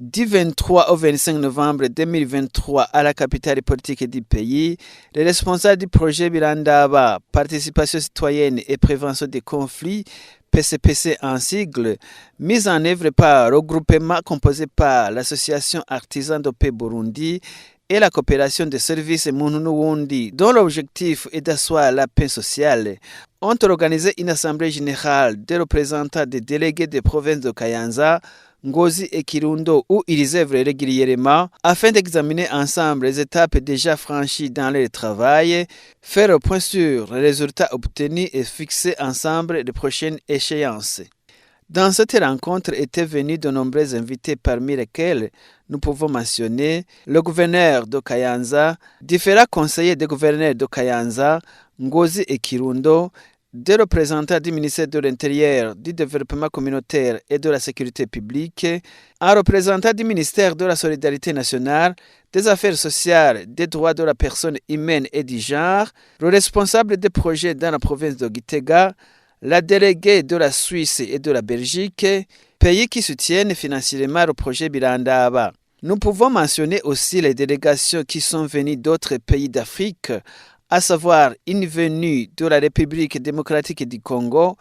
Du 23 au 25 novembre 2023 à la capitale politique du pays, les responsables du projet Birandaba, Participation citoyenne et prévention des conflits, PCPC en sigle, mis en œuvre par le regroupement composé par l'association Artisans de Paix Burundi et la coopération des services Mununuwundi, dont l'objectif est d'asseoir la paix sociale, ont organisé une assemblée générale des représentants des délégués des provinces de Kayanza, Ngozi et Kirundo où ils œuvrent régulièrement afin d'examiner ensemble les étapes déjà franchies dans leur travail, faire le point sur les résultats obtenus et fixer ensemble les prochaines échéances. Dans cette rencontre étaient venus de nombreux invités parmi lesquels nous pouvons mentionner le gouverneur de Kayanza, différents conseillers des gouverneurs de Kayanza, Ngozi et Kirundo, des représentants du ministère de l'Intérieur, du Développement communautaire et de la Sécurité publique, un représentant du ministère de la Solidarité nationale, des Affaires sociales, des droits de la personne humaine et du genre, le responsable des projets dans la province de Gitega, la déléguée de la Suisse et de la Belgique, pays qui soutiennent financièrement le projet Birandaba. Nous pouvons mentionner aussi les délégations qui sont venues d'autres pays d'Afrique, à savoir une venue de la République démocratique du Congo,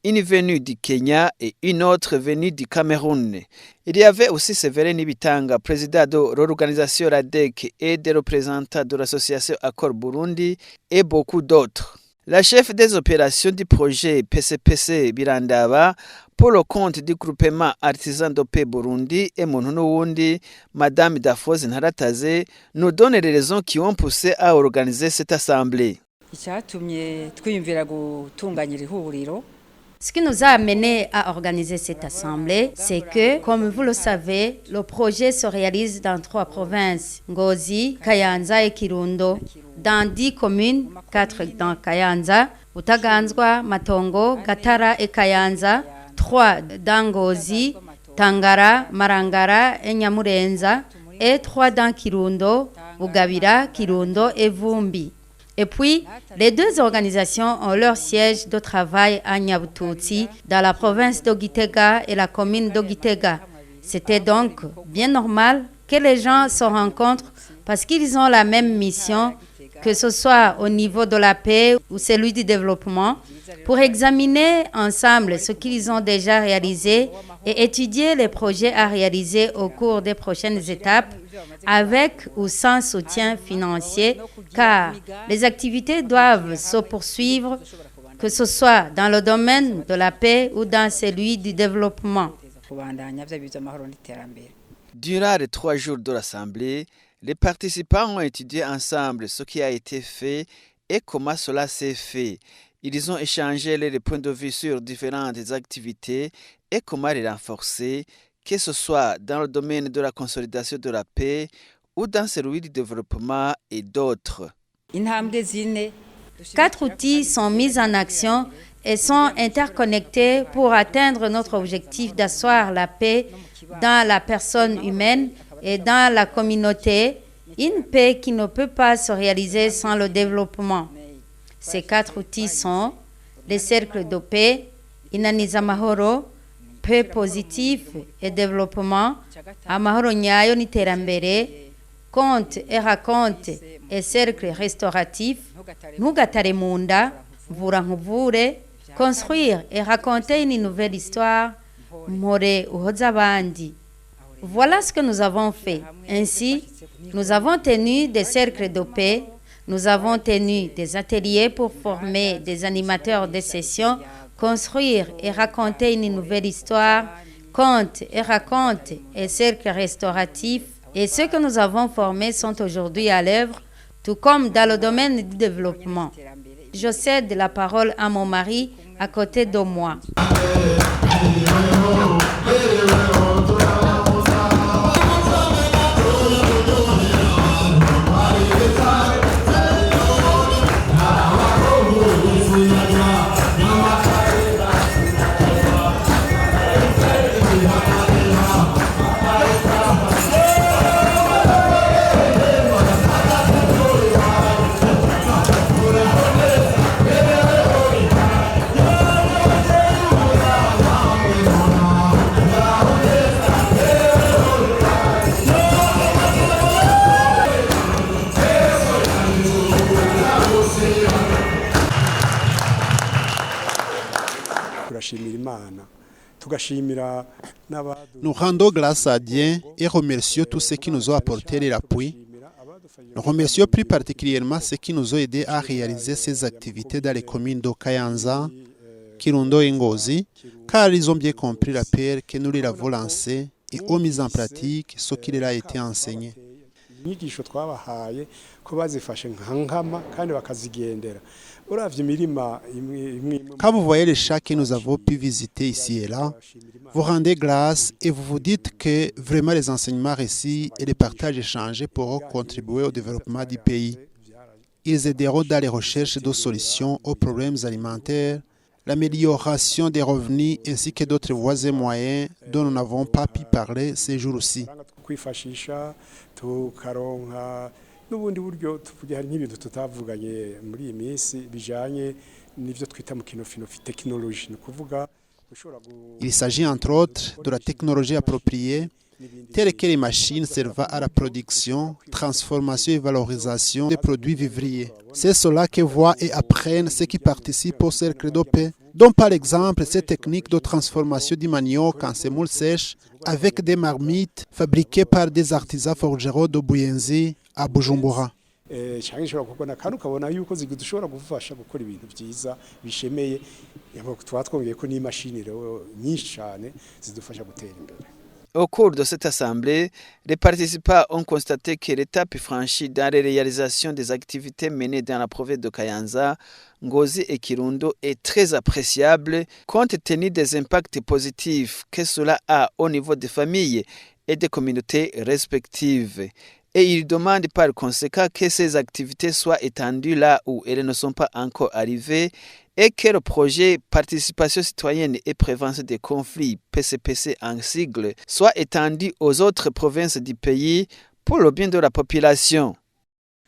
une venue du Kenya et une autre venue du Cameroun. Il y avait aussi Séverin Nibitanga, président de l'organisation RADEC et des représentants de l'association Accord Burundi et beaucoup d'autres. La chef des opérations du projet PCPC Birandaba pour le compte du groupement Artisans de Paix Burundi et Mununuwundi, Madame Dafoze Ntarataze, nous donne les raisons qui ont poussé à organiser cette assemblée. Ce qui nous a amené à organiser cette assemblée, c'est que, comme vous le savez, le projet se réalise dans 3 provinces, Ngozi, Kayanza et Kirundo, dans 10 communes, 4 dans Kayanza, Utaganzwa, Matongo, Gatara et Kayanza, 3 dans Ngozi, Tangara, Marangara et Nyamurenza, et 3 dans Kirundo, Bugabira, Kirundo et Vumbi. Et puis, les 2 organisations ont leur siège de travail à Nyabututsi, dans la province de Gitega et la commune de Gitega. C'était donc bien normal que les gens se rencontrent parce qu'ils ont la même mission, que ce soit au niveau de la paix ou celui du développement, pour examiner ensemble ce qu'ils ont déjà réalisé et étudier les projets à réaliser au cours des prochaines étapes, avec ou sans soutien financier, car les activités doivent se poursuivre, que ce soit dans le domaine de la paix ou dans celui du développement. Durant les 3 jours de l'Assemblée, les participants ont étudié ensemble ce qui a été fait et comment cela s'est fait. Ils ont échangé les points de vue sur différentes activités et comment les renforcer, que ce soit dans le domaine de la consolidation de la paix ou dans celui du développement et d'autres. 4 outils sont mis en action et sont interconnectés pour atteindre notre objectif d'asseoir la paix dans la personne humaine et dans la communauté, une paix qui ne peut pas se réaliser sans le développement. Ces 4 outils sont les cercles de paix, Inaniza Mahoro, paix positive et développement, Amahoro Nyayo n'iterambere, conte et raconte et cercle restauratif, Ntugatare munda, Mvura nkuvure, construire et raconter une nouvelle histoire, Mpore uhoze abandi. Voilà ce que nous avons fait. Ainsi, nous avons tenu des cercles de paix, nous avons tenu des ateliers pour former des animateurs de sessions, construire et raconter une nouvelle histoire, conte et raconte et cercle restauratif. Et ceux que nous avons formés sont aujourd'hui à l'œuvre, tout comme dans le domaine du développement. Je cède la parole à mon mari à côté de moi. Nous rendons grâce à Dieu et remercions tous ceux qui nous ont apporté l'appui. Nous remercions plus particulièrement ceux qui nous ont aidés à réaliser ces activités dans les communes d'Okayanza, Kirundo et Ngozi, car ils ont bien compris l'appel que nous leur avons lancé et ont mis en pratique ce qui leur a été enseigné. Quand vous voyez les champs que nous avons pu visiter ici et là, vous rendez grâce et vous vous dites que vraiment les enseignements reçus et les partages échangés pourront contribuer au développement du pays. Ils aideront dans les recherches de solutions aux problèmes alimentaires, l'amélioration des revenus ainsi que d'autres voies et moyens dont nous n'avons pas pu parler ces jours-ci. n'ubundi buryo tuvuge hari nk'ibintu tutavuganye muri iyi minsi bijanye n'ivyo twita mu kinofinofi technology ni kuvuga. Il s'agit entre autres de la technologie appropriée, telle que les machines servant à la production, transformation et valorisation des produits vivriers. C'est cela que voient et apprennent ceux qui participent au cercle de paix, dont par exemple ces techniques de transformation du manioc en semoule sèche avec des marmites fabriquées par des artisans forgerons de Buyenzi à Bujumbura. Cyangwa ishobora kubona kandi ukabona yuko zigushobora gufasha gukora ibintu byiza bishemeye twatwongeye ko n'imashini rero nyinshi cyane zidufasha gutera imbere. Au cours de cette assemblée, les participants ont constaté que l'étape franchie dans la réalisation des activités menées dans la province de Kayanza, Ngozi et Kirundo est très appréciable compte tenu des impacts positifs que cela a au niveau des familles et des communautés respectives. Et il demande par conséquent que ces activités soient étendues là où elles ne sont pas encore arrivées et que le projet Participation citoyenne et prévention des conflits, PCPC en sigle, soit étendu aux autres provinces du pays pour le bien de la population.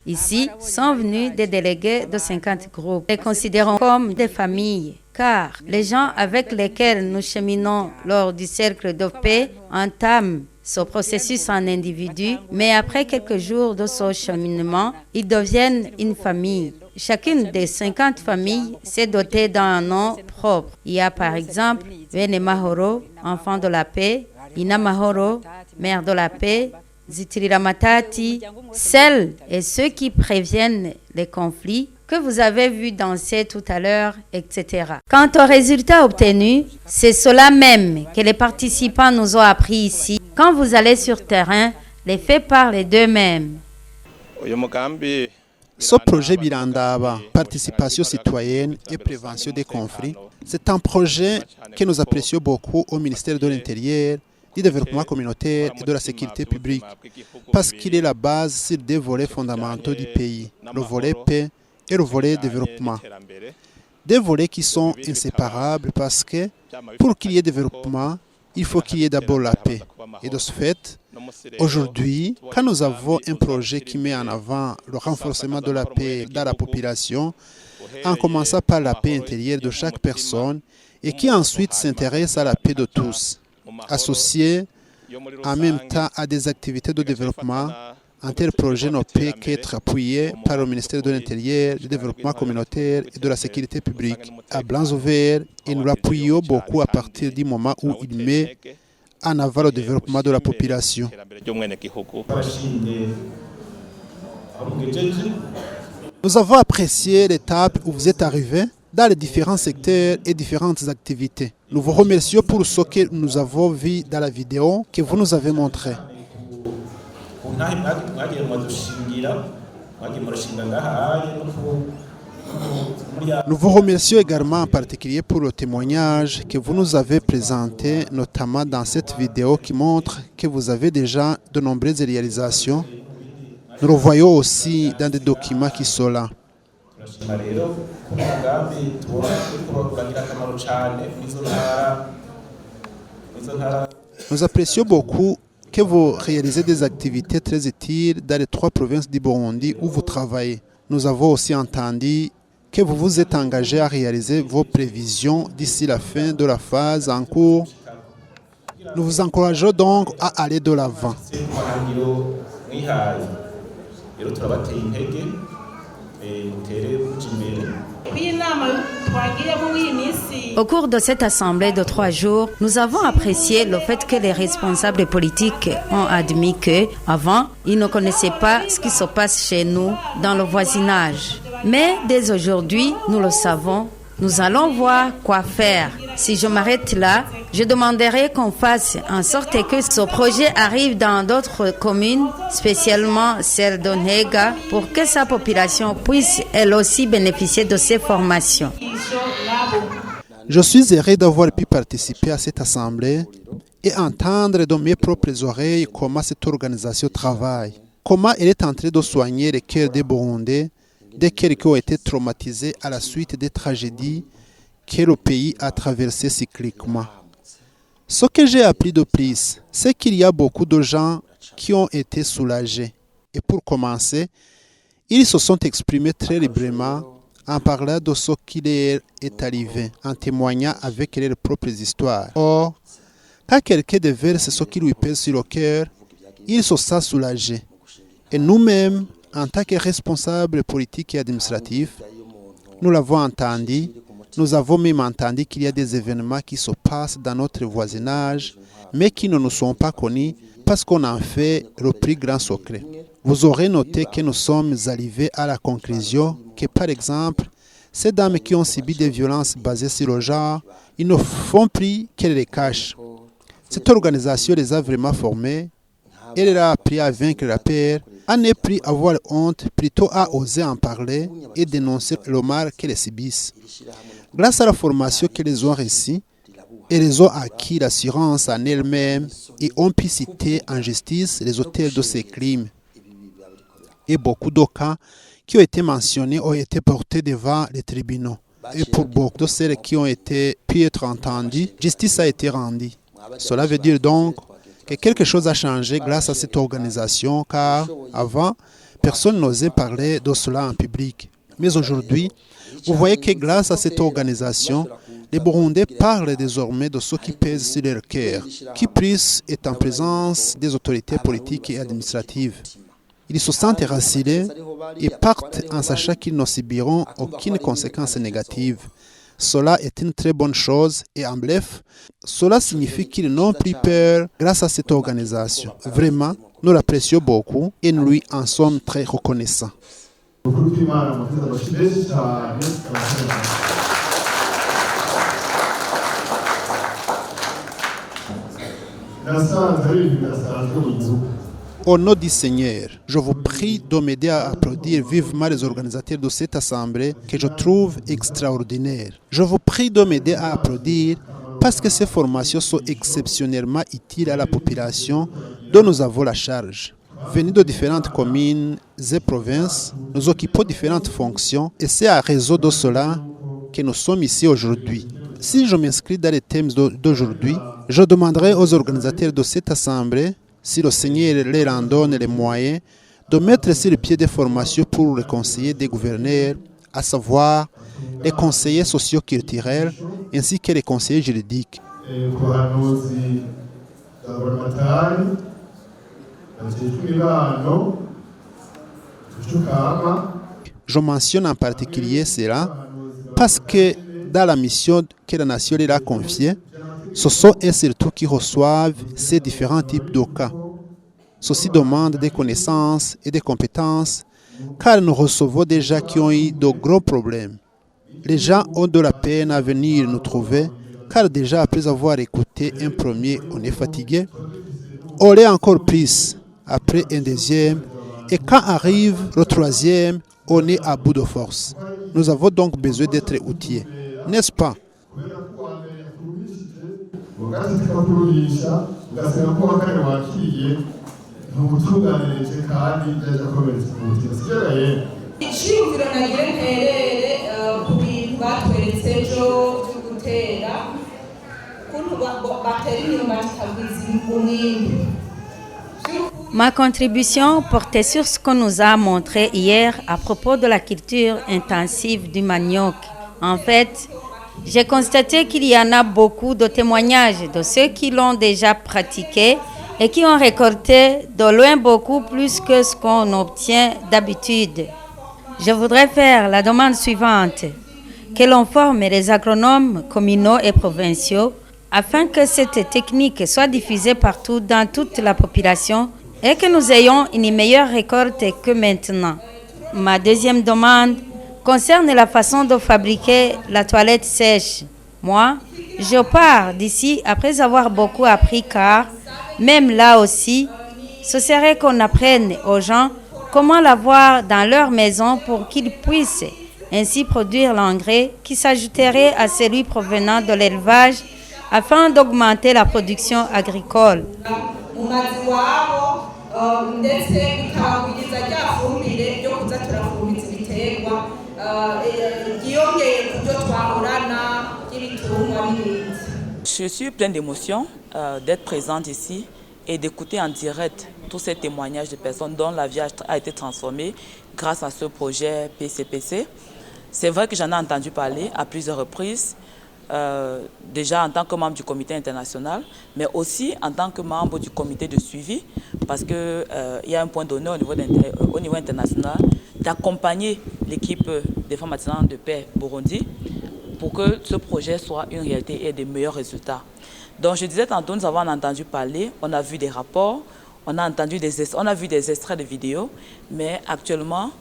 Ici sont venus des délégués de 50 groupes. Les considérons comme des familles, car les gens avec lesquels nous cheminons lors du cercle de paix entament ce processus en individu, mais après quelques jours de ce cheminement, ils deviennent une famille. Chacune des 50 familles s'est dotée d'un nom propre. Il y a par exemple Bene Mahoro, enfant de la paix, Ina Mahoro, mère de la paix, Zitirira Matati, celles et ceux qui préviennent les conflits que vous avez vu danser tout à l'heure, etc. Quant aux résultats obtenus, c'est cela même que les participants nous ont appris ici. Quand vous allez sur terrain, les faits parlent d'eux-mêmes. Ce projet Birandaba, Participation citoyenne et prévention des conflits, c'est un projet que nous apprécions beaucoup au ministère de l'Intérieur, du développement communautaire et de la sécurité publique, parce qu'il est la base sur deux volets fondamentaux du pays, le volet paix et le volet développement. Des volets qui sont inséparables parce que pour qu'il y ait développement, il faut qu'il y ait d'abord la paix. Et de ce fait, aujourd'hui, quand nous avons un projet qui met en avant le renforcement de la paix dans la population, en commençant par la paix intérieure de chaque personne et qui ensuite s'intéresse à la paix de tous, associé en même temps à des activités de développement, un tel projet ne peut qu'être appuyé par le ministère de l'Intérieur, du développement communautaire et de la sécurité publique à blancs ouverts, et nous l'appuyons beaucoup à partir du moment où il met en avant le développement de la population. Nous avons apprécié l'étape où vous êtes arrivés dans les différents secteurs et différentes activités. Nous vous remercions pour ce que nous avons vu dans la vidéo que vous nous avez montré. Nous vous remercions également en particulier pour le témoignage que vous nous avez présenté, notamment dans cette vidéo qui montre que vous avez déjà de nombreuses réalisations. Nous le voyons aussi dans des documents qui sont là. Nous apprécions beaucoup que vous réalisez des activités très utiles dans les 3 provinces du Burundi où vous travaillez. Nous avons aussi entendu que vous vous êtes engagé à réaliser vos prévisions d'ici la fin de la phase en cours. Nous vous encourageons donc à aller de l'avant. Au cours de cette assemblée de 3 jours, nous avons apprécié le fait que les responsables politiques ont admis qu'avant, ils ne connaissaient pas ce qui se passe chez nous dans le voisinage. Mais dès aujourd'hui, nous le savons. Nous allons voir quoi faire. Si je m'arrête là, je demanderai qu'on fasse en sorte que ce projet arrive dans d'autres communes, spécialement celle d'Onega, pour que sa population puisse elle aussi bénéficier de ces formations. Je suis heureux d'avoir pu participer à cette assemblée et entendre de mes propres oreilles comment cette organisation travaille, comment elle est en train de soigner les cœurs des Burundais, des cœurs qui ont été traumatisés à la suite des tragédies que le pays a traversées cycliquement. Ce que j'ai appris de plus, c'est qu'il y a beaucoup de gens qui ont été soulagés. Et pour commencer, ils se sont exprimés très librement en parlant de ce qui leur est arrivé, en témoignant avec leurs propres histoires. Or, quand quelqu'un déverse ce qui lui pèse sur le cœur, il se sent soulagé. Et nous-mêmes, en tant que responsables politiques et administratifs, nous l'avons entendu, nous avons même entendu qu'il y a des événements qui se passent dans notre voisinage, mais qui ne nous sont pas connus parce qu'on en fait le plus grand secret. Vous aurez noté que nous sommes arrivés à la conclusion que, par exemple, ces dames qui ont subi des violences basées sur le genre, ils ne font plus qu'elles les cachent. Cette organisation les a vraiment formées. Elle leur a appris à vaincre la peur, à ne plus avoir honte, plutôt à oser en parler et dénoncer le mal qu'elles subissent. Grâce à la formation qu'elles ont reçue, elles ont acquis l'assurance en elles-mêmes et ont pu citer en justice les auteurs de ces crimes. Et beaucoup de cas qui ont été mentionnés ont été portés devant les tribunaux. Et pour beaucoup de celles qui ont pu être entendues, justice a été rendue. Cela veut dire donc que quelque chose a changé grâce à cette organisation, car avant, personne n'osait parler de cela en public. Mais aujourd'hui, vous voyez que grâce à cette organisation, les Burundais parlent désormais de ce qui pèse sur leur cœur, qui plus est en présence des autorités politiques et administratives. Ils se sentent rassurés et partent en sachant qu'ils ne subiront aucune conséquence négative. Cela est une très bonne chose et en bref, cela signifie qu'ils n'ont plus peur grâce à cette organisation. Vraiment, nous l'apprécions beaucoup et nous lui en sommes très reconnaissants. Au nom du Seigneur, je vous prie de m'aider à applaudir vivement les organisateurs de cette assemblée que je trouve extraordinaire. Je vous prie de m'aider à applaudir parce que ces formations sont exceptionnellement utiles à la population dont nous avons la charge. Venus de différentes communes et provinces, nous occupons différentes fonctions et c'est à raison de cela que nous sommes ici aujourd'hui. Si je m'inscris dans les thèmes d'aujourd'hui, je demanderai aux organisateurs de cette assemblée, si le Seigneur leur en donne les moyens, de mettre sur le pied des formations pour les conseillers des gouverneurs, à savoir les conseillers socio-culturels ainsi que les conseillers juridiques. Je mentionne en particulier cela parce que dans la mission que la nation leur a confiée, ce sont eux surtout qui reçoivent ces différents types de cas. Ceci demande des connaissances et des compétences, car nous recevons des gens qui ont eu de gros problèmes. Les gens ont de la peine à venir nous trouver, car déjà après avoir écouté un premier, on est fatigué. On l'est encore plus après un deuxième, et quand arrive le troisième, on est à bout de force. Nous avons donc besoin d'être outillés, n'est-ce pas? Ma contribution portait sur ce qu'on nous a montré hier à propos de la culture intensive du manioc. En fait, j'ai constaté qu'il y en a beaucoup de témoignages de ceux qui l'ont déjà pratiqué et qui ont récolté de loin beaucoup plus que ce qu'on obtient d'habitude. je voudrais faire la demande suivante, que l'on forme les agronomes communaux et provinciaux afin que cette technique soit diffusée partout dans toute la population et que nous ayons une meilleure récolte que maintenant. Ma deuxième demande concerne la façon de fabriquer la toilette sèche. Moi, je pars d'ici après avoir beaucoup appris car, même là aussi, ce serait qu'on apprenne aux gens comment l'avoir dans leur maison pour qu'ils puissent ainsi produire l'engrais qui s'ajouterait à celui provenant de l'élevage afin d'augmenter la production agricole. Je suis pleine d'émotion d'être présente ici et d'écouter en direct tous ces témoignages de personnes dont la vie a été transformée grâce à ce projet PCPC. C'est vrai que j'en ai entendu parler à plusieurs reprises, déjà en tant que membre du comité international, mais aussi en tant que membre du comité de suivi, parce qu'il y a un point d'honneur au niveau international d'accompagner l'équipe des femmes artisanes de paix Burundi pour que ce projet soit une réalité et des meilleurs résultats. Donc je disais tantôt, nous avons entendu parler, on a vu des rapports, on a vu des extraits de vidéos, mais actuellement,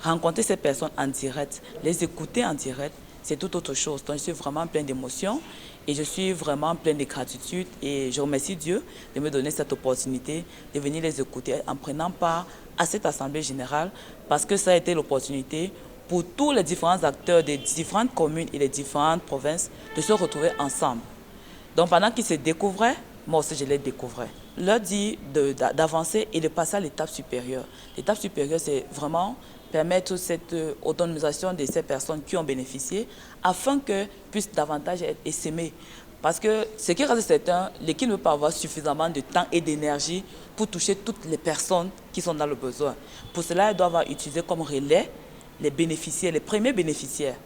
rencontrer ces personnes en direct, les écouter en direct, c'est tout autre chose. Donc je suis vraiment plein d'émotions et je suis vraiment plein de gratitude et je remercie Dieu de me donner cette opportunité de venir les écouter en prenant part à cette assemblée générale parce que ça a été l'opportunité pour tous les différents acteurs des différentes communes et des différentes provinces de se retrouver ensemble. Donc pendant qu'ils se découvraient, moi aussi je les découvrais. Leur dit d'avancer et de passer à l'étape supérieure. L'étape supérieure, c'est vraiment permettre cette autonomisation de ces personnes qui ont bénéficié afin que puissent davantage être essaimées. Parce que ce qui reste certain, l'équipe ne peut pas avoir suffisamment de temps et d'énergie pour toucher toutes les personnes qui sont dans le besoin. Pour cela, elle doit avoir utilisé comme relais les bénéficiaires, les premiers bénéficiaires.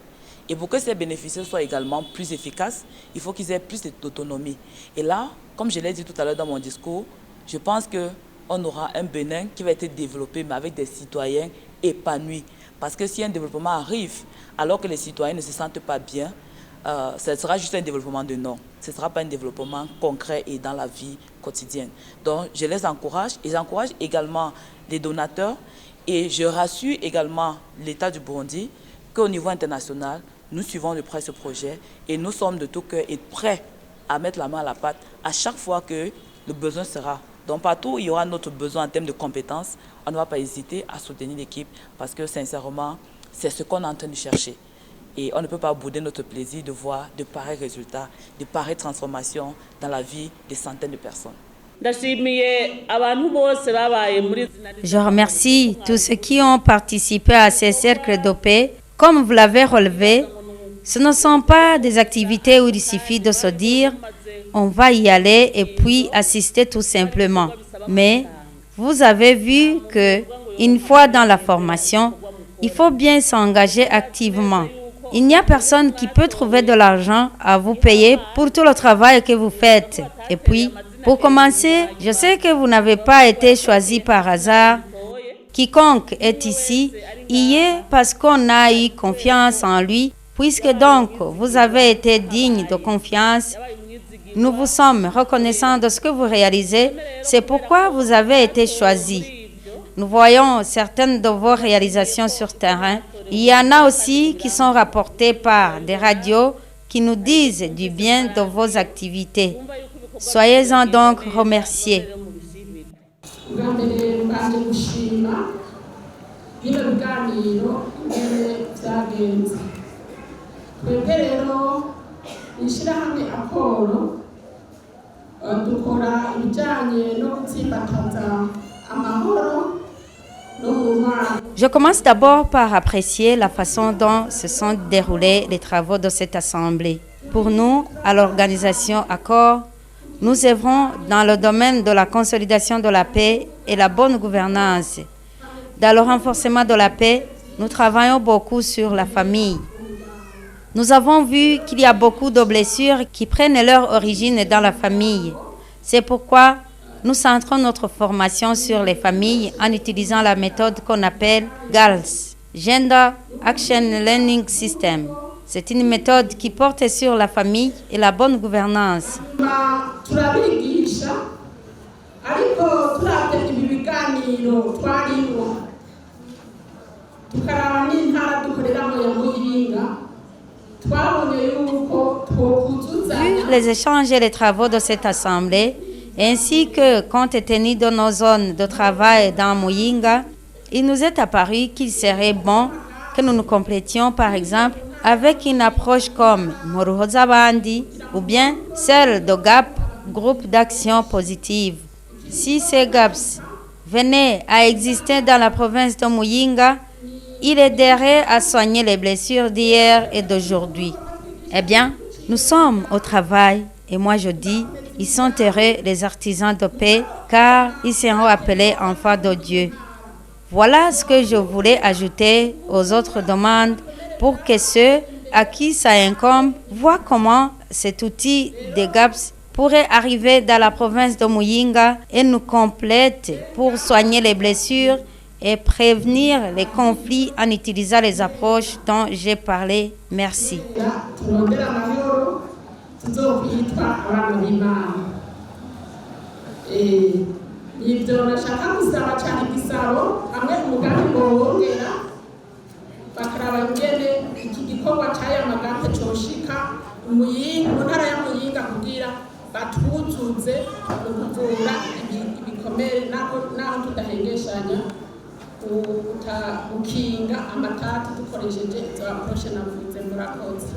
Et pour que ces bénéficiaires soient également plus efficaces, il faut qu'ils aient plus d'autonomie. Et là, comme je l'ai dit tout à l'heure dans mon discours, je pense qu'on aura un Bénin qui va être développé, mais avec des citoyens épanouis. Parce que si un développement arrive, alors que les citoyens ne se sentent pas bien, ce sera juste un développement de nom. Ce ne sera pas un développement concret et dans la vie quotidienne. Donc, je les encourage et j'encourage également les donateurs et je rassure également l'État du Burundi qu'au niveau international, nous suivons de près ce projet et nous sommes de tout cœur et prêts à mettre la main à la pâte à chaque fois que le besoin sera. Donc partout où il y aura notre besoin en termes de compétences, on ne va pas hésiter à soutenir l'équipe parce que sincèrement, c'est ce qu'on est en train de chercher. Et on ne peut pas bouder notre plaisir de voir de pareils résultats, de pareilles transformations dans la vie des centaines de personnes. Je remercie tous ceux qui ont participé à ces cercles de paix. Comme vous l'avez relevé, ce ne sont pas des activités où il suffit de se dire on va y aller et puis assister tout simplement. Mais vous avez vu qu'une fois dans la formation, il faut bien s'engager activement. Il n'y a personne qui peut trouver de l'argent à vous payer pour tout le travail que vous faites. Et puis, pour commencer, je sais que vous n'avez pas été choisi par hasard. Quiconque est ici y est parce qu'on a eu confiance en lui. Puisque donc vous avez été digne de confiance, nous vous sommes reconnaissants de ce que vous réalisez. C'est pourquoi vous avez été choisi. Nous voyons certaines de vos réalisations sur terrain. Il y en a aussi qui sont rapportées par des radios qui nous disent du bien de vos activités. Soyez-en donc remerciés. Je commence d'abord par apprécier la façon dont se sont déroulés les travaux de cette assemblée. Pour nous, à l'organisation Accord, nous œuvrons dans le domaine de la consolidation de la paix et la bonne gouvernance. Dans le renforcement de la paix, nous travaillons beaucoup sur la famille. Nous avons vu qu'il y a beaucoup de blessures qui prennent leur origine dans la famille. C'est pourquoi nous centrons notre formation sur les familles en utilisant la méthode qu'on appelle GALS. Gender Action Learning System. C'est une méthode qui porte sur la famille et la bonne gouvernance. Vu les échanges et les travaux de cette assemblée, ainsi que compte tenu de nos zones de travail dans Muyinga, il nous est apparu qu'il serait bon que nous nous complétions par exemple avec une approche comme Moruhoza Bandi ou bien celle de GAP, groupe d'action positive. Si ces GAPS venaient à exister dans la province de Muyinga, il aiderait à soigner les blessures d'hier et d'aujourd'hui. Eh bien, nous sommes au travail et moi je dis, ils sont heureux les artisans de paix car ils seront appelés enfants de Dieu. Voilà ce que je voulais ajouter aux autres demandes pour que ceux à qui ça incombe voient comment cet outil des GAPS pourrait arriver dans la province de Muyinga et nous complète pour soigner les blessures et prévenir les conflits en utilisant les approches dont j'ai parlé. Merci. Ibyo nashaka gusaba cyane igisabo hamwe umugambi ngo wongera bakaraba ngene iki gikorwa cy'aya magambo coshika mu ntara ya Muyinga kugira batuzuze ukuvura ibikomere naho tudahengeshanya ukinga amatati dukoresheje izo approche navuze murakoze.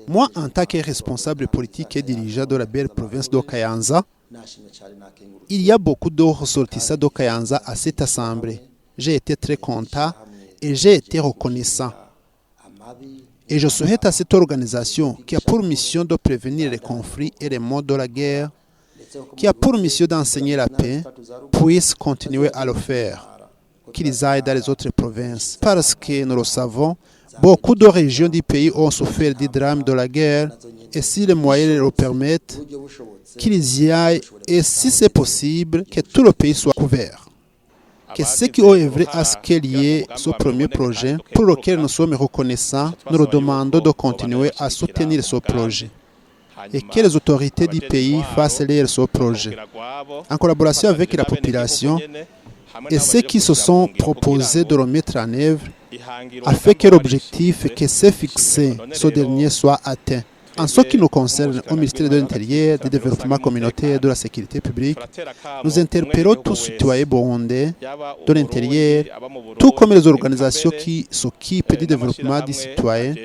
Moi, en tant que responsable politique et dirigeant de la belle province de Kayanza, il y a beaucoup de ressortissants de Kayanza à cette assemblée. J'ai été très content et j'ai été reconnaissant. Et je souhaite à cette organisation qui a pour mission de prévenir les conflits et les maux de la guerre, qui a pour mission d'enseigner la paix, puisse continuer à le faire, qu'ils aillent dans les autres provinces. Parce que nous le savons, beaucoup de régions du pays ont souffert du drame de la guerre et si les moyens le permettent, qu'ils y aillent et si c'est possible, que tout le pays soit couvert. Que ceux qui ont œuvré à ce qu'il y ait ce premier projet, pour lequel nous sommes reconnaissants, nous leur demandons de continuer à soutenir ce projet et que les autorités du pays fassent lire ce projet en collaboration avec la population et ceux qui se sont proposés de le mettre en œuvre afin que l'objectif que s'est fixé, ce dernier, soit atteint. En ce qui nous concerne au ministère de l'Intérieur, du Développement communautaire et de la Sécurité publique, nous interpellons tous les citoyens burundais de l'Intérieur, tout comme les organisations qui s'occupent du développement des citoyens,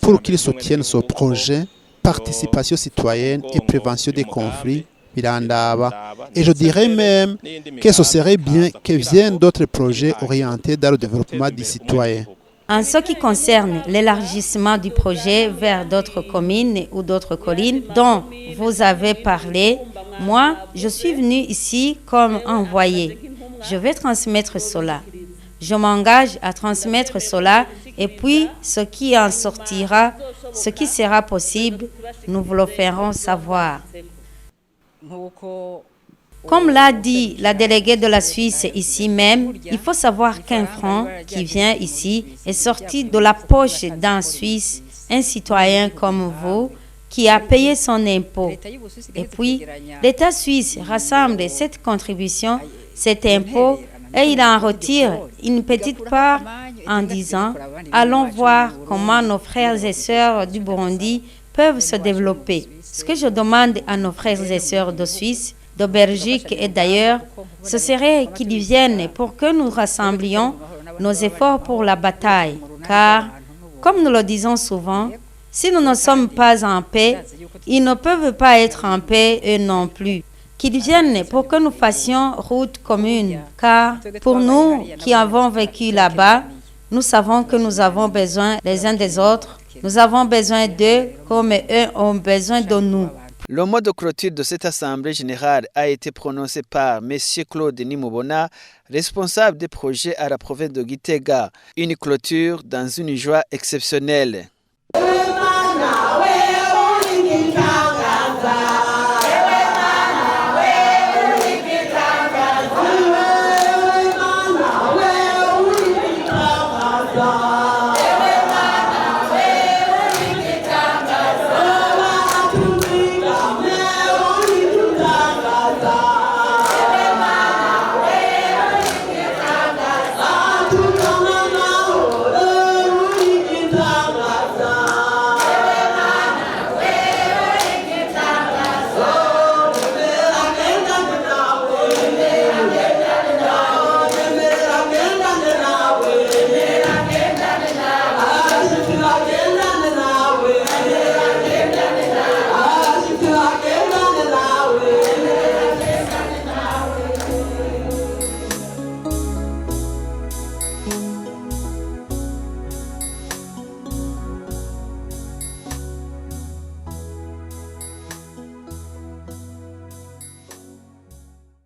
pour qu'ils soutiennent ce projet, participation citoyenne et prévention des conflits. Et je dirais même que ce serait bien que viennent d'autres projets orientés dans le développement des citoyens. En ce qui concerne l'élargissement du projet vers d'autres communes ou d'autres collines dont vous avez parlé, moi, je suis venu ici comme envoyé. Je vais transmettre cela. Je m'engage à transmettre cela et puis ce qui en sortira, ce qui sera possible, nous vous le ferons savoir. Comme l'a dit la déléguée de la Suisse ici même, il faut savoir qu'un franc qui vient ici est sorti de la poche d'un Suisse, un citoyen comme vous, qui a payé son impôt. Et puis, l'État suisse rassemble cette contribution, cet impôt, et il en retire une petite part en disant « Allons voir comment nos frères et sœurs du Burundi peuvent se développer ». Ce que je demande à nos frères et sœurs de Suisse, de Belgique et d'ailleurs, ce serait qu'ils viennent pour que nous rassemblions nos efforts pour la bataille. Car, comme nous le disons souvent, Si nous ne sommes pas en paix, ils ne peuvent pas être en paix eux non plus. Qu'ils viennent pour que nous fassions route commune, car pour nous qui avons vécu là-bas, nous savons que nous avons besoin les uns des autres. Nous avons besoin d'eux comme eux ont besoin de nous. Le mot de clôture de cette assemblée générale a été prononcé par M. Claude Nimubona, responsable des projets à la province de Gitega. Une clôture dans une joie exceptionnelle.